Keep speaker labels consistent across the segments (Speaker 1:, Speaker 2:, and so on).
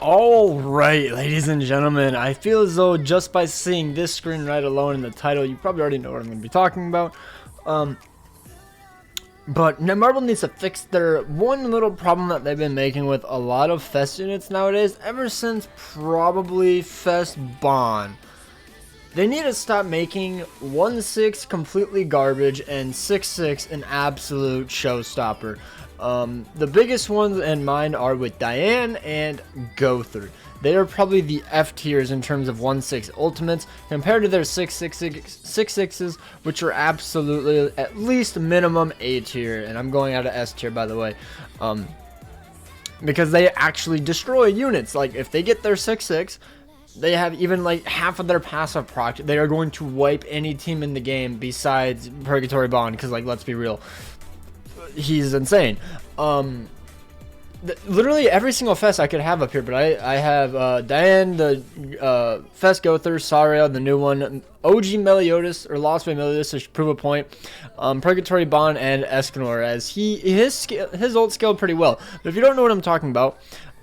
Speaker 1: Alright, ladies and gentlemen, I feel as though just by seeing this screen right alone in the title, you probably already know what I'm going to be talking about. But Netmarble needs to fix their one little problem that they've been making with a lot of Fest units nowadays, ever since probably Fest Bond. They need to stop making 1-6 completely garbage and 6-6 an absolute showstopper. The biggest ones in mine are with Diane and Gother. They are probably the F tiers in terms of 1-6 ultimates compared to their 6-6s, which are absolutely at least minimum A tier. And I'm going out of S tier, by the way, because they actually destroy units. Like if they get their 6-6. They have even like half of their passive proc. They are going to wipe any team in the game besides Purgatory Bond, because like let's be real, he's insane. Literally every single Fest I could have up here, but I have Diane, the Fest Gother, Saria, the new one, OG Meliodas or Lost by Meliodas to prove a point, Purgatory Bond, and Escanor, as his ult scaled pretty well. But if you don't know what I'm talking about,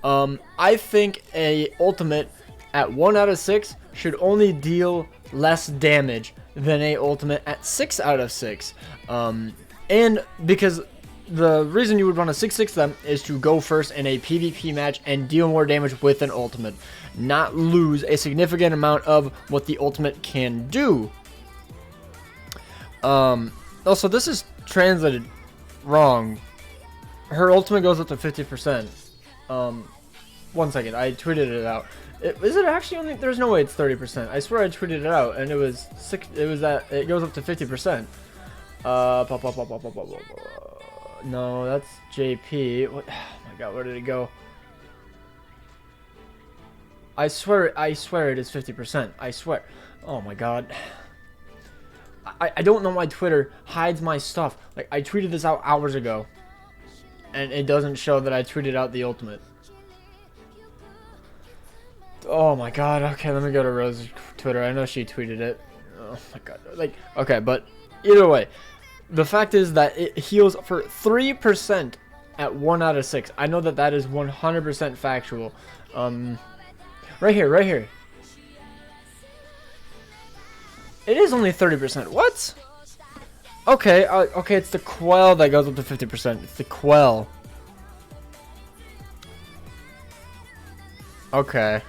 Speaker 1: I think a ultimate at 1 out of 6 should only deal less damage than a ultimate at 6 out of 6. And because the reason you would want to 6-6 them is to go first in a PvP match and deal more damage with an ultimate, not lose a significant amount of what the ultimate can do. Also, this is translated wrong. Her ultimate goes up to 50%. 1 second, I tweeted it out. Is it actually only? There's no way it's 30%. I swear I tweeted it out, and it was that it goes up to 50%. No, that's JP. What? Oh my God, where did it go? I swear it is 50%. I swear. Oh my God. I don't know why Twitter hides my stuff. Like I tweeted this out hours ago, and it doesn't show that I tweeted out the ultimate. Oh my God. Okay, let me go to Rose's Twitter. I know she tweeted it. Oh my God. Like, okay, but either way, the fact is that it heals for 3% at 1 out of 6. I know that that is 100% factual. Right here. It is only 30%. What? Okay, okay, it's the Quell that goes up to 50%. It's the Quell. Okay.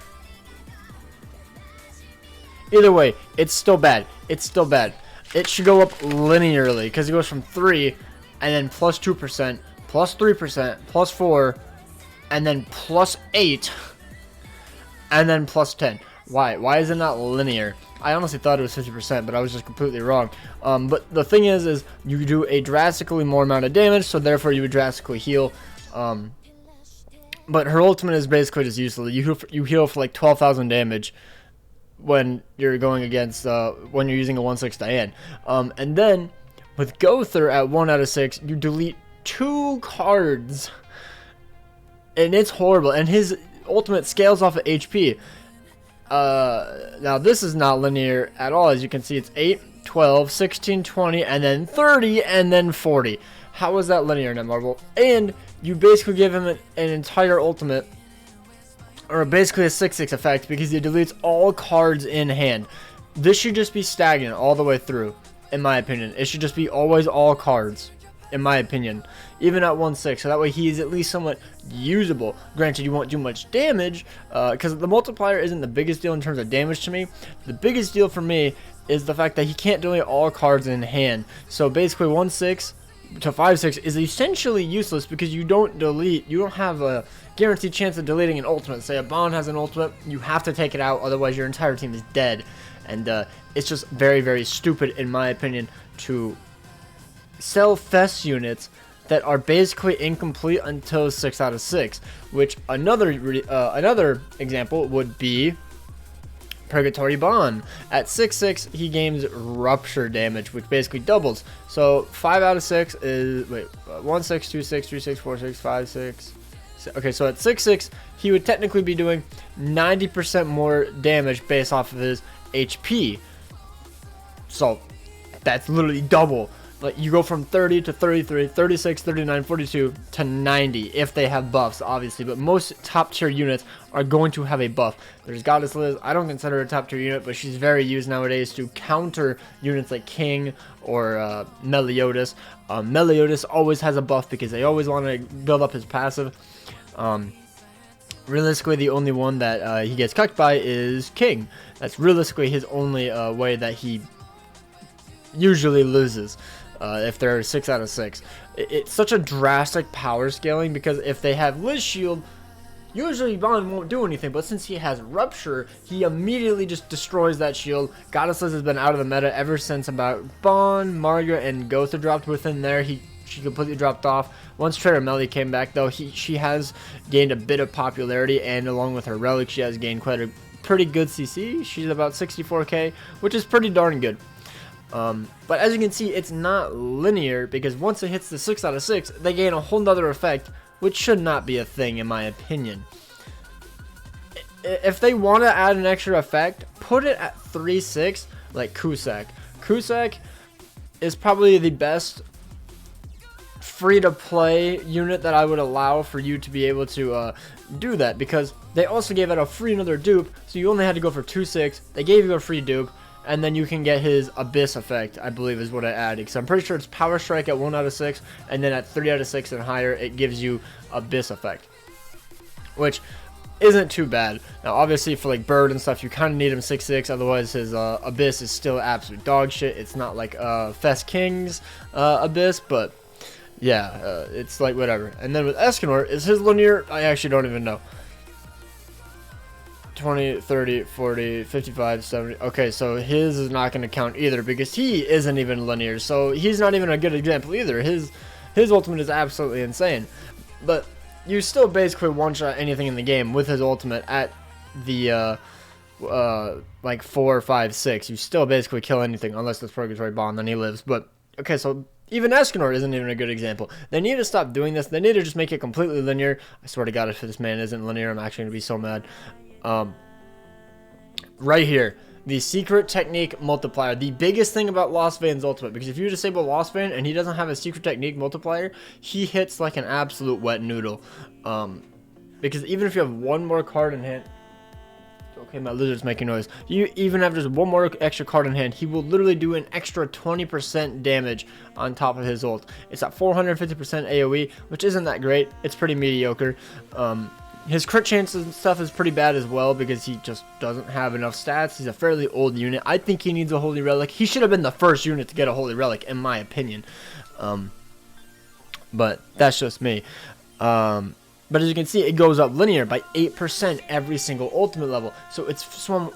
Speaker 1: Either way, it's still bad. It's still bad. It should go up linearly because it goes from 3 and then plus 2%, plus 3%, plus 4, and then plus 8, and then plus 10. Why? Why is it not linear? I honestly thought it was 50%, but I was just completely wrong. But the thing is you do a drastically more amount of damage, so therefore you would drastically heal. But her ultimate is basically just useless. You heal for like 12,000 damage when you're going against when you're using a 1-6 Diane. And then with Gother at 1 out of 6, you delete 2 cards, and it's horrible. And his ultimate scales off of HP. Now this is not linear at all. As you can see, it's 8, 12, 16, 20, and then 30, and then 40. How is that linear, Netmarble? And you basically give him an entire ultimate, or basically a 6-6 effect, because he deletes all cards in hand. This should just be stagnant all the way through, in my opinion. It should just be always all cards, in my opinion, even at 1-6, so that way he is at least somewhat usable. Granted, you won't do much damage, because the multiplier isn't the biggest deal in terms of damage to me. The biggest deal for me is the fact that he can't delete all cards in hand. So basically 1-6 to 5-6 is essentially useless, because you don't have a guaranteed chance of deleting an ultimate. Say a Bond has an ultimate, you have to take it out, otherwise your entire team is dead. And it's just very, very stupid, in my opinion, to sell Fest units that are basically incomplete until 6 out of 6. Which another example would be Purgatory Bond. At 6-6, he gains rupture damage, which basically doubles. So 5 out of 6 is 1-6, 2-6, 3-6, 4-6, 5-6. Okay, so at 6-6, he would technically be doing 90% more damage based off of his HP. So that's literally double. like you go from 30 to 33, 36, 39, 42 to 90 if they have buffs, obviously. But most top tier units are going to have a buff. There's Goddess Liz. I don't consider her a top tier unit, but she's very used nowadays to counter units like King or Meliodas. Meliodas always has a buff because they always want to build up his passive. Realistically, the only one that he gets cucked by is King. That's realistically his only way that he usually loses if they're 6 out of 6. It's such a drastic power scaling because if they have Liz Shield, usually Bond won't do anything, but since he has Rupture, he immediately just destroys that shield. Goddess Liz has been out of the meta ever since about Bond, Margaret, and Gotha dropped within there. She completely dropped off. Once Trader Melly came back, though, she has gained a bit of popularity, and along with her relic, she has gained quite a pretty good CC. She's about 64k, which is pretty darn good. But as you can see, it's not linear because once it hits the 6 out of 6, they gain a whole nother effect, which should not be a thing in my opinion. If they want to add an extra effect, put it at 3-6 like Cusack. Cusack is probably the best free-to-play unit that I would allow for you to be able to do that, because they also gave out a free another dupe, so you only had to go for 2-6. They gave you a free dupe, and then you can get his Abyss effect, I believe is what I added, because I'm pretty sure it's Power Strike at 1 out of 6, and then at 3 out of 6 and higher, it gives you Abyss effect, which isn't too bad. Now, obviously, for like Bird and stuff, you kind of need him 6-6, otherwise his Abyss is still absolute dog shit. It's not like Fest King's Abyss, but yeah, it's like whatever. And then with Escanor, is his linear? I actually don't even know. 20, 30, 40, 55, 70. Okay, so his is not going to count either because he isn't even linear. So he's not even a good example either. His ultimate is absolutely insane. But you still basically one-shot anything in the game with his ultimate at the like 4, 5, 6. You still basically kill anything unless it's Purgatory Bond, then he lives. But okay, so even Escanor isn't even a good example. They need to stop doing this. They need to just make it completely linear. I swear to God, if this man isn't linear, I'm actually going to be so mad. Right here, the secret technique multiplier, the biggest thing about Lost Vane's ultimate, because if you disable Lost Vane and he doesn't have a secret technique multiplier, he hits like an absolute wet noodle. Because even if you have one more card in hand, okay, my lizard's making noise. You even have just one more extra card in hand, he will literally do an extra 20% damage on top of his ult. It's at 450% AoE, which isn't that great. It's pretty mediocre. His crit chance and stuff is pretty bad as well because he just doesn't have enough stats. He's a fairly old unit. I think he needs a Holy Relic. He should have been the first unit to get a Holy Relic, in my opinion. But that's just me. But as you can see, it goes up linear by 8% every single ultimate level. So it's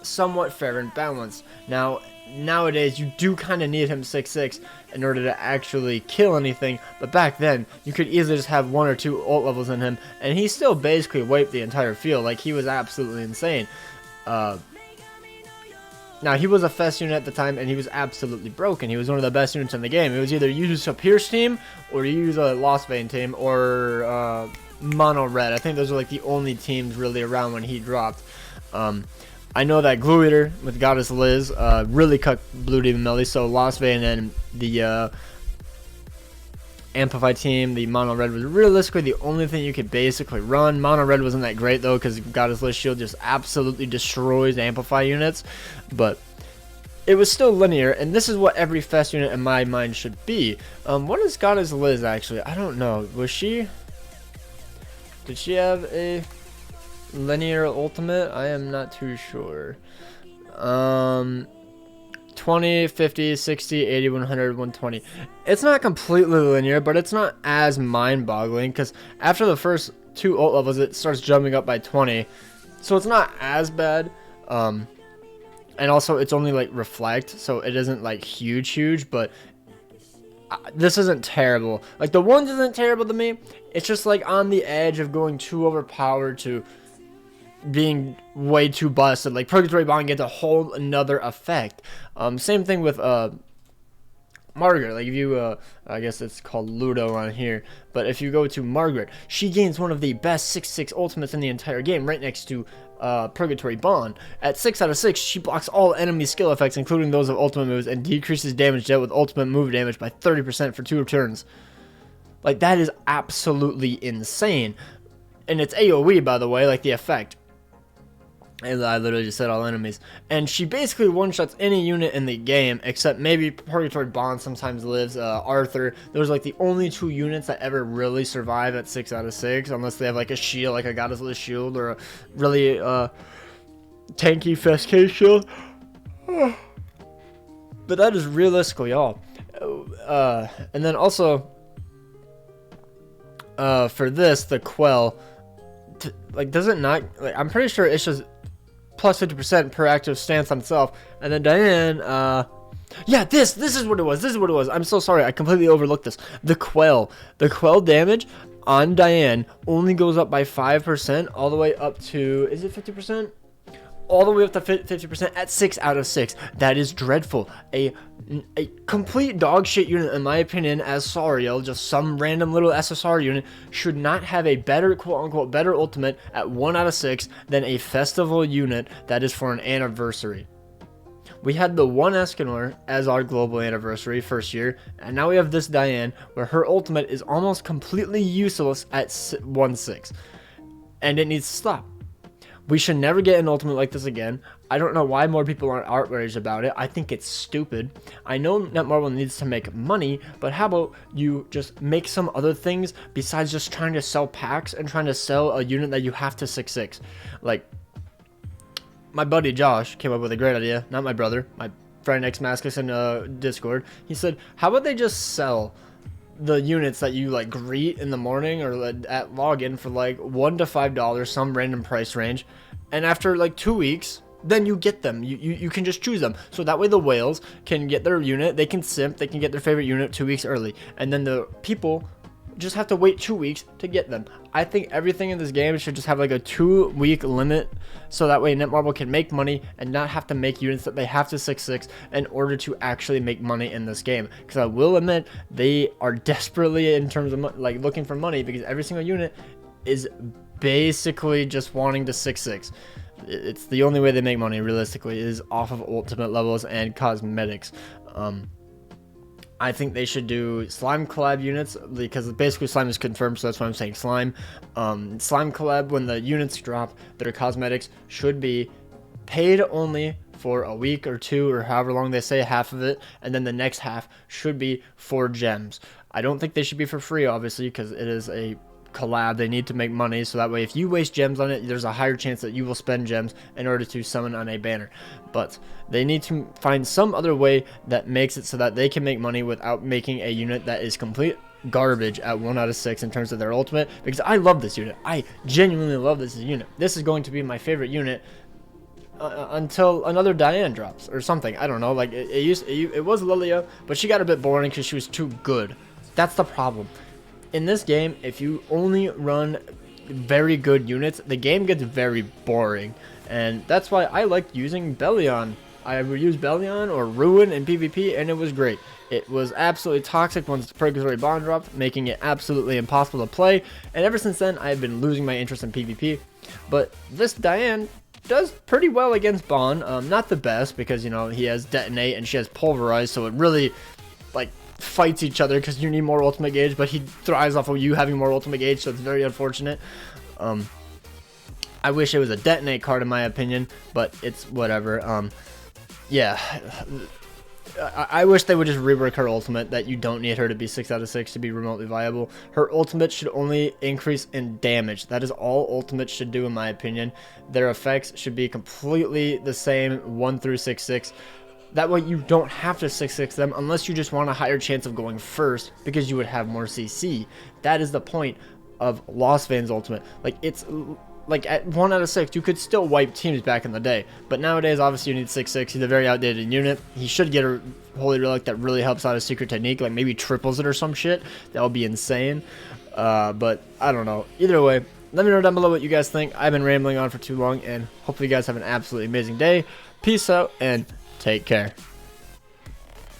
Speaker 1: somewhat fair and balanced. Now, nowadays, you do kind of need him 6-6 in order to actually kill anything. But back then, you could easily just have 1 or 2 ult levels in him, and he still basically wiped the entire field. Like, he was absolutely insane. Now, he was a Fest unit at the time, and he was absolutely broken. He was one of the best units in the game. It was either you use a Pierce team, or you use a Lost Vein team, or Mono Red. I think those are like the only teams really around when he dropped. I know that Glue Eater with Goddess Liz really cut Blue Demon Melly, so Lost Vein and the Amplify team, the Mono Red, was realistically the only thing you could basically run. Mono Red wasn't that great though, because Goddess Liz shield just absolutely destroys Amplify units, but it was still linear, and this is what every Fest unit in my mind should be. What is Goddess Liz actually? I don't know. Did she have a linear ultimate? I am not too sure. 20, 50, 60, 80, 100, 120. It's not completely linear, but it's not as mind-boggling, because after the first 2 ult levels, it starts jumping up by 20. So it's not as bad. And also, it's only like reflect, so it isn't like huge, but this isn't terrible. Like, the ones isn't terrible to me. It's just like on the edge of going too overpowered to being way too busted. Like, Purgatory Bond gets a whole another effect. Same thing with Margaret, like if you, I guess it's called Ludo on here, but if you go to Margaret, she gains one of the best 6/6 ultimates in the entire game, right next to Purgatory Bond. At 6 out of 6, she blocks all enemy skill effects, including those of ultimate moves, and decreases damage dealt with ultimate move damage by 30% for 2 turns. Like, that is absolutely insane. And it's AoE, by the way, like the effect. And I literally just said all enemies. And she basically one-shots any unit in the game, except maybe Purgatory Bond sometimes lives. Arthur, those are like the only 2 units that ever really survive at 6 out of 6, unless they have like a shield, like a Goddess shield, or a really tanky Fescade shield. But that is realistically all. And then also, for this, the Quell, like, does it not, like, I'm pretty sure it's just plus 50% per active stance on itself. And then Diane, yeah, this is what it was. This is what it was. I'm so sorry. I completely overlooked this. The Quell damage on Diane only goes up by 5% all the way up to, is it 50%? All the way up to 50% at 6 out of 6. That is dreadful. A complete dog shit unit, in my opinion, as Sariel, just some random little SSR unit, should not have a better, quote-unquote, better ultimate at 1 out of 6 than a festival unit that is for an anniversary. We had the one Escanor as our global anniversary first year, and now we have this Diane, where her ultimate is almost completely useless at 1/6. And it needs to stop. We should never get an ultimate like this again. I don't know why more people aren't outraged about it. I think it's stupid. I know Netmarble needs to make money, but how about you just make some other things besides just trying to sell packs and trying to sell a unit that you have to 6/6. Like, my buddy Josh came up with a great idea. Not my brother, my friend Xmascus in Discord. He said, how about they just sell the units that you like greet in the morning or at login for like $1 to $5, some random price range, and after like 2 weeks, then you get them. You can just choose them. So that way the whales can get their unit, they can simp, they can get their favorite unit 2 weeks early, and then the people just have to wait 2 weeks to get them. I think everything in this game should just have like a 2-week limit, so that way Netmarble can make money and not have to make units that they have to 6/6 in order to actually make money in this game. Because I will admit, they are desperately in terms of like looking for money, because every single unit is basically just wanting to 6/6. It's the only way they make money realistically, is off of ultimate levels and cosmetics. I think they should do slime collab units, because basically slime is confirmed, so that's why I'm saying slime. Slime collab, when the units drop that are cosmetics, should be paid only for a week or 2 or however long they say, half of it, and then the next half should be for gems. I don't think they should be for free, obviously, because it is a collab. They need to make money, so that way if you waste gems on it, there's a higher chance that you will spend gems in order to summon on a banner. But they need to find some other way that makes it so that they can make money without making a unit that is complete garbage at 1 out of 6 in terms of their ultimate, because I love this unit. I genuinely love this unit. This is going to be my favorite unit until another Diane drops or something. I don't know, like it was Lilia, but she got a bit boring because she was too good. That's the problem. In this game, if you only run very good units, the game gets very boring. And that's why I like using Bellion. I would use Bellion or Ruin in PvP, and it was great. It was absolutely toxic once the Purgatory Bond dropped, making it absolutely impossible to play. And ever since then, I've been losing my interest in PvP. But this Diane does pretty well against Bond. Not the best, because, you know, he has Detonate and she has Pulverize, so it really, like, fights each other because you need more ultimate gauge, but he thrives off of you having more ultimate gauge, so it's very unfortunate. I wish it was a Detonate card in my opinion, but it's whatever. Yeah, I wish they would just rework her ultimate, that you don't need her to be 6 out of 6 to be remotely viable. Her ultimate should only increase in damage. That is all ultimates should do in my opinion. Their effects should be completely the same 1 through 6/6. That way you don't have to 6/6 them unless you just want a higher chance of going first, because you would have more CC. That is the point of Lost Van's ultimate. Like, it's like at 1 out of 6 you could still wipe teams back in the day, but nowadays obviously you need 6/6. He's a very outdated unit. He should get a Holy Relic that really helps out his secret technique, like maybe triples it or some shit. That would be insane. But I don't know. Either way, let me know down below what you guys think. I've been rambling on for too long, and hopefully you guys have an absolutely amazing day. Peace out and take care.